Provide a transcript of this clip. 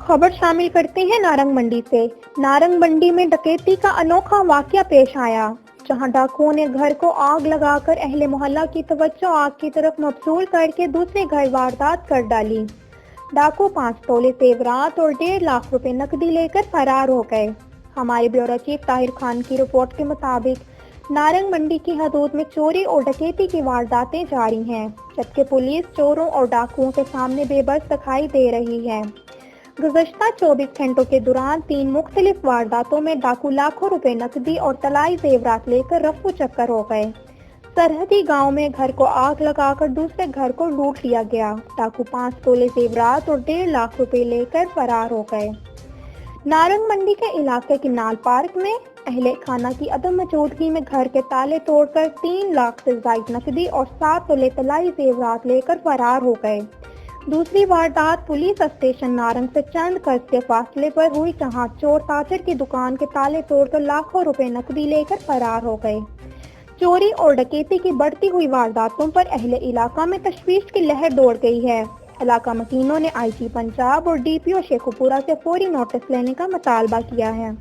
खबर शामिल करते हैं नारंग मंडी से। नारंग मंडी में डकैती का अनोखा वाकया पेश आया, जहां डाकुओं ने घर को आग लगाकर अहले मोहल्ला की तवज्जो आग की तरफ मबसूल करके दूसरे घर वारदात कर डाली। डाकू 5 तोले जेवरात और 1.5 लाख रुपए नकदी लेकर फरार हो गए। हमारे ब्यूरो चीफ ताहिर खान की रिपोर्ट के मुताबिक नारंग मंडी की हदूद में चोरी और डकैती की वारदातें जारी हैं, जबकि पुलिस चोरों और डाकुओं के सामने बेबस दिखाई दे रही है। गुज़श्ता 24 घंटों के दौरान 3 मुख्तलिफ वारदातों में डाकू लाखों रुपए नकदी और तलाई जेवरात लेकर रफू चक्कर हो गए। सरहदी गांव में घर को आग लगाकर दूसरे घर को लूट लिया गया। डाकू 5 तोले जेवरात और 1.5 लाख रुपए लेकर फरार हो गए। नारंग मंडी के इलाके किन्नाल पार्क में अहले खाना की अदम मौजूदगी में घर के ताले तोड़कर 3 लाख से जायद नकदी और 7 तोले तलाई जेवरात लेकर फरार हो गए। दूसरी वारदात पुलिस स्टेशन नारंग से चंद गज के फासले पर हुई, जहां चोर ताजर की दुकान के ताले तोड़कर लाखों रुपए नकदी लेकर फरार हो गए। चोरी और डकैती की बढ़ती हुई वारदातों पर अहले इलाका में तशवीश की लहर दौड़ गई है। इलाका मकीनों ने आईजी पंजाब और डीपीओ शेखुपुरा से फौरी नोटिस लेने का मुतालबा किया है।